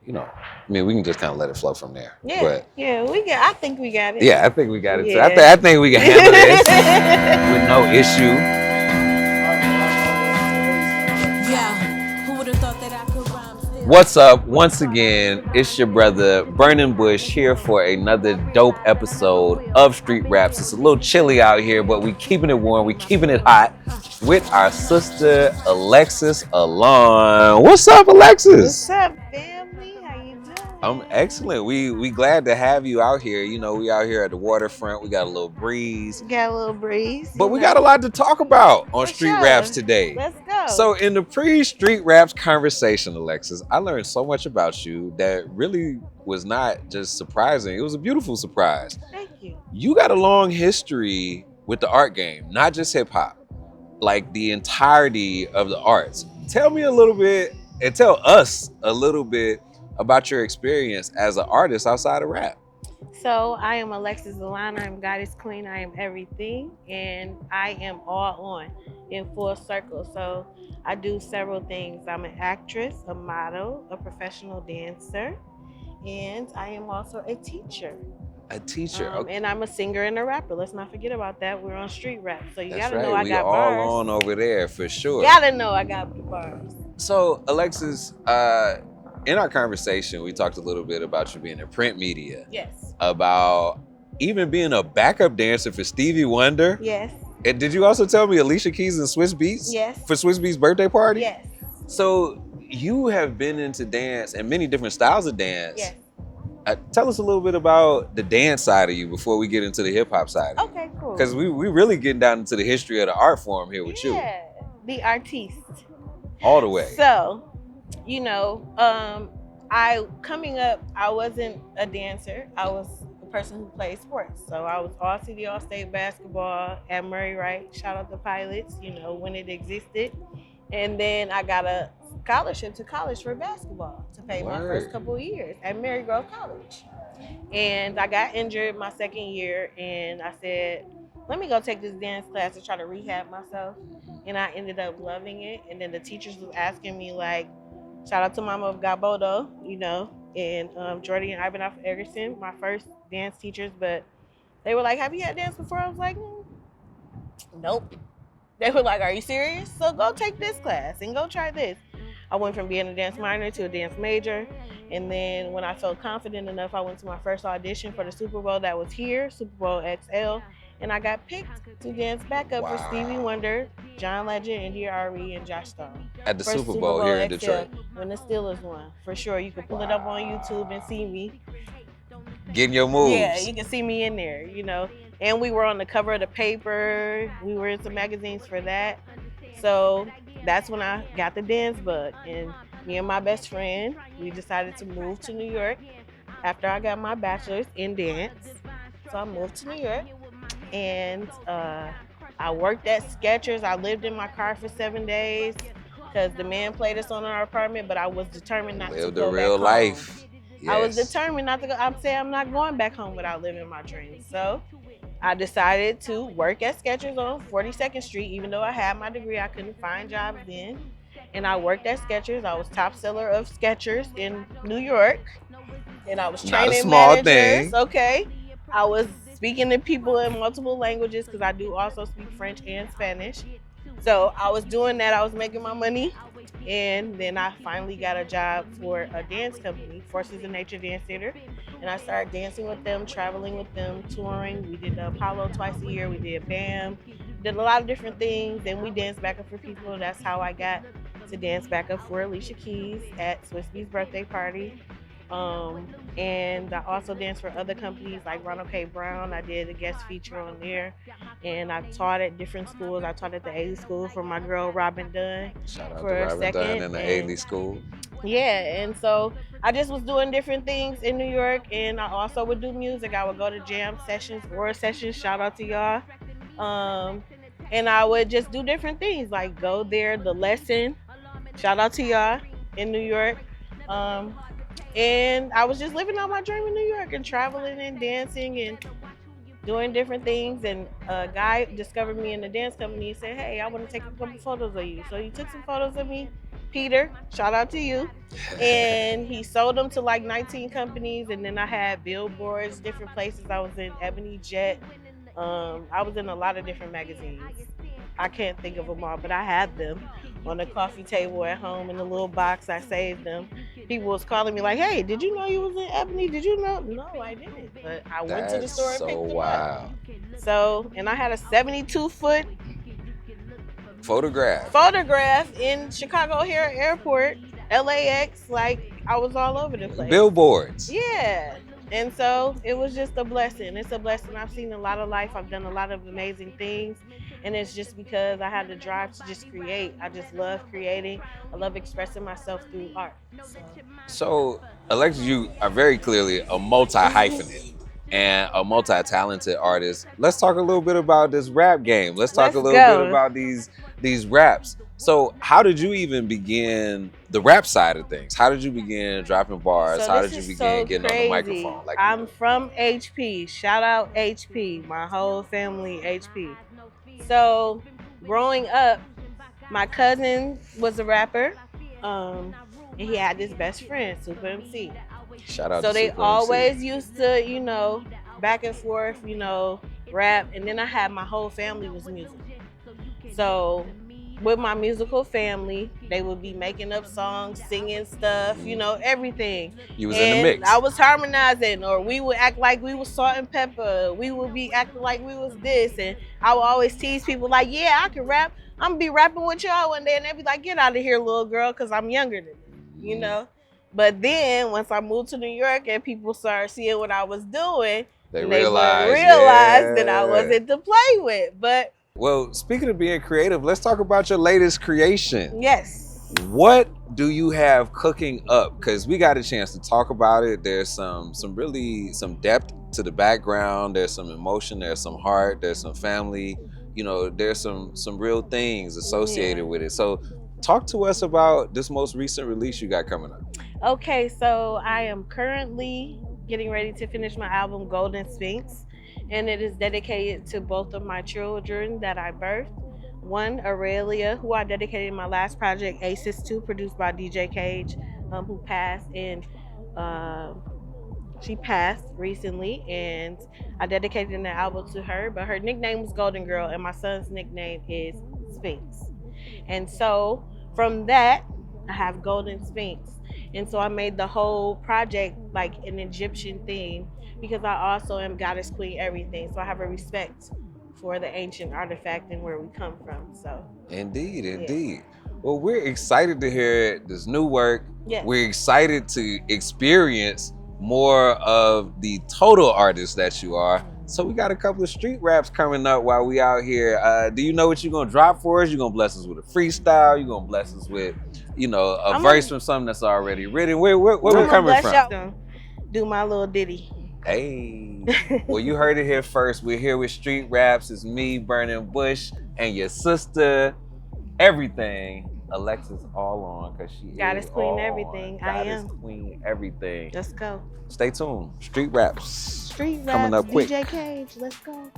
I mean, we can just kind of let it flow from there. Yeah, But I think we got it. yeah, I think we got it too. Yeah. I think we can handle this with no issue. Yeah, who would have thought that I could rhyme still? What's up? Once again, it's your brother Bernan Bush here for another dope episode of Street Raps. It's a little chilly out here, but we keeping it warm, we keeping it hot with our sister Alexis Allon. What's up, Alexis? What's up, family? How you doing? I'm excellent. We glad to have you out here. We out here at the waterfront. We got a little breeze. Got a little breeze. But we got a lot to talk about on For Street sure. Raps today. Let's go. So in the pre-Street Raps conversation, Alexis, I learned so much about you that really was not just surprising. It was a beautiful surprise. Thank you. You got a long history with the art game, not just hip hop, like the entirety of the arts. Tell me a little bit and tell us a little bit about your experience as an artist outside of rap. So I am Alexis Allon. I'm Goddess Queen. I am everything, and I am all on in full circle. So I do several things. I'm an actress, a model, a professional dancer, and I am also a teacher. A teacher, okay. And I'm a singer and a rapper. Let's not forget about that. We're on Street Rap, so you That's gotta right. know I We got all bars. on over there for sure. Gotta know I got bars. So Alexis, in our conversation, we talked a little bit about you being in print media. Yes. About even being a backup dancer for Stevie Wonder. Yes. And did you also tell me Alicia Keys and Swiss Beats? Yes. For Swiss Beats' birthday party? Yes. So you have been into dance and many different styles of dance. Yes. Tell us a little bit about the dance side of you before we get into the hip hop side. Okay, cool. Because we really getting down into the history of the art form here with you. Yeah, the artiste. All the way. So, coming up, I wasn't a dancer. I was a person who played sports. So I was all city, all state basketball at Murray Wright. Shout out to Pilots, when it existed. And then I got a scholarship to college for basketball to pay my first couple of years at Marygrove College. And I got injured my second year, and I said, let me go take this dance class to try to rehab myself. And I ended up loving it. And then the teachers was asking me, like, shout out to Mama of Gabodo, and Jordy and Ivanov Egerson, my first dance teachers. But they were like, have you had dance before? I was like, nope. They were like, are you serious? So go take this class and go try this. I went from being a dance minor to a dance major. And then when I felt confident enough, I went to my first audition for the Super Bowl that was here, Super Bowl XL. And I got picked to dance backup for Stevie Wonder, John Legend, India Arie, and Josh Stone. At the Super Bowl here in Detroit. When the Steelers won, for sure. You can pull it up on YouTube and see me. Getting your moves. Yeah, you can see me in there, And we were on the cover of the paper. We were in some magazines for that. So that's when I got the dance bug. And me and my best friend, we decided to move to New York after I got my bachelor's in dance. So I moved to New York. And I worked at Skechers. I lived in my car for 7 days because the man played us on our apartment, but I was determined not to go back home. Lived a real life. Yes. I was determined not to go. I'm saying I'm not going back home without living my dreams. So I decided to work at Skechers on 42nd Street. Even though I had my degree, I couldn't find jobs then. And I worked at Skechers. I was top seller of Skechers in New York. And I was training managers. Okay. I was speaking to people in multiple languages because I do also speak French and Spanish. So I was doing that. I was making my money. And then I finally got a job for a dance company, Forces of Nature Dance Theater. And I started dancing with them, traveling with them, touring. We did Apollo twice a year. We did BAM. Did a lot of different things. And we danced backup for people. That's how I got to dance backup for Alicia Keys at Swiss Beats' birthday party. And I also danced for other companies like Ronald K. Brown. I did a guest feature on there. And I taught at different schools. I taught at the Ailey School for my girl Robin Dunn. Shout out for to a Robin second. Dunn and the Ailey School. Yeah, and so I just was doing different things in New York, and I also would do music. I would go to jam sessions, word sessions, shout out to y'all. And I would just do different things, like go there, The Lesson, shout out to y'all in New York. And I was just living out my dream in New York and traveling and dancing and doing different things. And a guy discovered me in the dance company and said, hey, I want to take a couple photos of you. So he took some photos of me, Peter, shout out to you. And he sold them to like 19 companies. And then I had billboards, different places. I was in Ebony Jet. I was in a lot of different magazines. I can't think of them all, but I had them on the coffee table at home in a little box. I saved them. People was calling me like, "Hey, did you know you was in Ebony? Did you know?" No, I didn't. But I went to the store and picked them up. So, and I had a 72-foot photograph in Chicago O'Hare Airport, LAX. Like, I was all over the place. Billboards. Yeah. And so it was just a blessing. It's a blessing. I've seen a lot of life. I've done a lot of amazing things. And it's just because I had the drive to just create. I just love creating. I love expressing myself through art. So Alexis, you are very clearly a multi-hyphenate and a multi-talented artist. Let's talk a little bit about this rap game. Let's talk a little bit about these raps. So how did you even begin the rap side of things? How did you begin dropping bars? So how did you begin getting on the microphone? Like, I'm from HP. Shout out HP. My whole family HP. So growing up, my cousin was a rapper. And he had this best friend, Super MC. Shout out so to they Super always MC. used to, back and forth, rap. And then I had my whole family was music. So with my musical family, they would be making up songs, singing stuff, everything. You was in the mix. I was harmonizing, or we would act like we was Salt and Pepper. We would be acting like we was this. And I would always tease people like, yeah, I can rap. I'm gonna be rapping with y'all one day. And they'd be like, get out of here, little girl, because I'm younger than you, But then once I moved to New York and people started seeing what I was doing, they realized that I wasn't to play with. But well, speaking of being creative, let's talk about your latest creation. Yes. What do you have cooking up? Because we got a chance to talk about it. There's some depth to the background. There's some emotion. There's some heart. There's some family. There's some real things associated with it. So talk to us about this most recent release you got coming up. Okay, so I am currently getting ready to finish my album, Golden Sphinx. And it is dedicated to both of my children that I birthed. One, Aurelia, who I dedicated my last project, Aces 2, produced by DJ Cage, who passed. And she passed recently. And I dedicated the album to her. But her nickname was Golden Girl, and my son's nickname is Sphinx. And so from that, I have Golden Sphinx. And so I made the whole project like an Egyptian theme, because I also am goddess, queen, everything. So I have a respect for the ancient artifact and where we come from. So Indeed. Well, we're excited to hear this new work. Yes. We're excited to experience more of the total artist that you are. So we got a couple of street raps coming up while we out here. Do you know what you're gonna drop for us? You're gonna bless us with a freestyle? You're gonna bless us with, a verse from something that's already written? Where we coming from? Do my little ditty. Hey, well, you heard it here first. We're here with Street Raps. It's me, Bernan Bush, and your sister, everything, Alexis Allon, because she Goddess, is queen, everything. I am. Goddess, queen, everything. Let's go. Stay tuned. Street Raps. Street Raps, coming up quick. DJ Cage, let's go.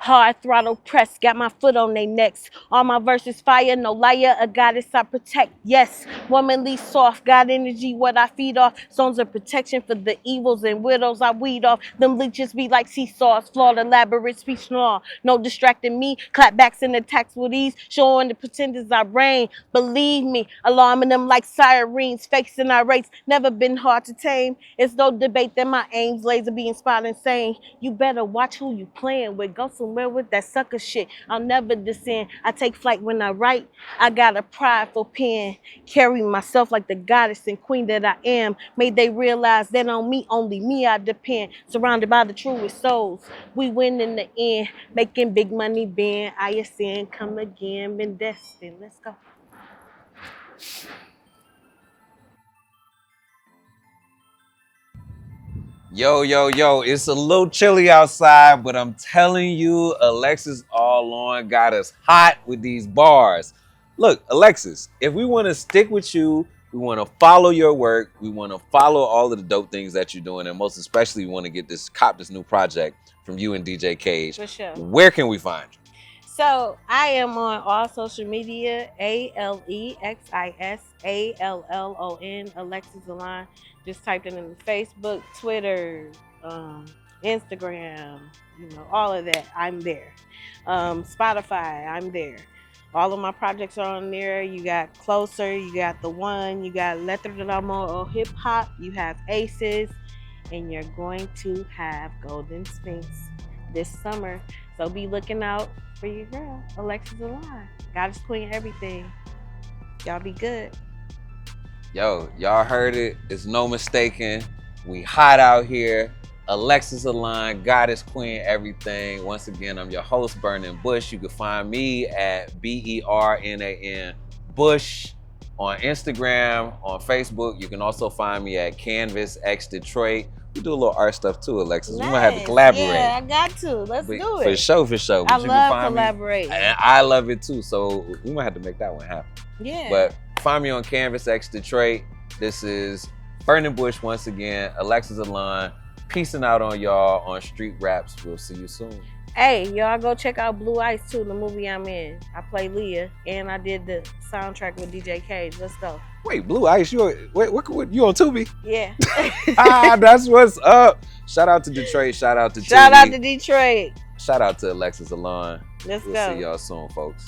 Hard throttle press, got my foot on they necks. All my verses fire, no liar, a goddess I protect. Yes, womanly soft, got energy, what I feed off. Songs of protection for the evils and widows I weed off. Them leeches be like seesaws, flawed, elaborate speech snarl. No distracting me, clapbacks and attacks with ease, showing the pretenders I reign. Believe me, alarming them like sirens, fakes and irate, never been hard to tame. It's no debate that my aims, laser being spot insane. You better watch who you playing with, go somewhere with that sucker shit. I'll never descend. I take flight when I write. I got a prideful pen. Carry myself like the goddess and queen that I am. May they realize that on me, only me I depend. Surrounded by the truest souls. We win in the end. Making big money bend. I ascend, come again, been destined. Let's go. Yo, it's a little chilly outside, but I'm telling you, Alexis Allon got us hot with these bars. Look, Alexis, if we want to stick with you, we want to follow your work, we want to follow all of the dope things that you're doing, and most especially we want to cop this new project from you and DJ Cage. For sure. Where can we find you? So I am on all social media, AlexisAllon, Alexis Allon. Just typed it in Facebook, Twitter, Instagram, all of that. I'm there. Spotify, I'm there. All of my projects are on there. You got Closer, you got The One, you got Letra del Amor or Hip Hop, you have Aces, and you're going to have Golden Sphinx this summer. So be looking out for your girl, Alexis Allon. Goddess Queen everything. Y'all be good. Yo, y'all heard it. It's no mistaking. We hot out here. Alexis Allon, Goddess Queen everything. Once again, I'm your host, Bernan Bush. You can find me at BERNAN Bush on Instagram, on Facebook. You can also find me at Canvas X Detroit. We do a little art stuff too, Alexis. Nice. We might have to collaborate. Yeah, I got to. Let's do it. For sure, for sure. I But you love can find collaborating. And I love it too. So we might have to make that one happen. Yeah. But find me on Canvas X Detroit. This is Bernan Bush once again, Alexis Allon. Peacing out on y'all on Street Raps. We'll see you soon. Hey, y'all go check out Blue Ice too, the movie I'm in. I play Leah, and I did the soundtrack with DJ Cage. Let's go. Wait, Blue Ice, you on Tubi? Yeah. That's what's up. Shout out to Detroit. Shout out to Shout out Tubi. to Detroit. Shout out to Alexis Allon. Let's We'll go. see y'all soon, folks.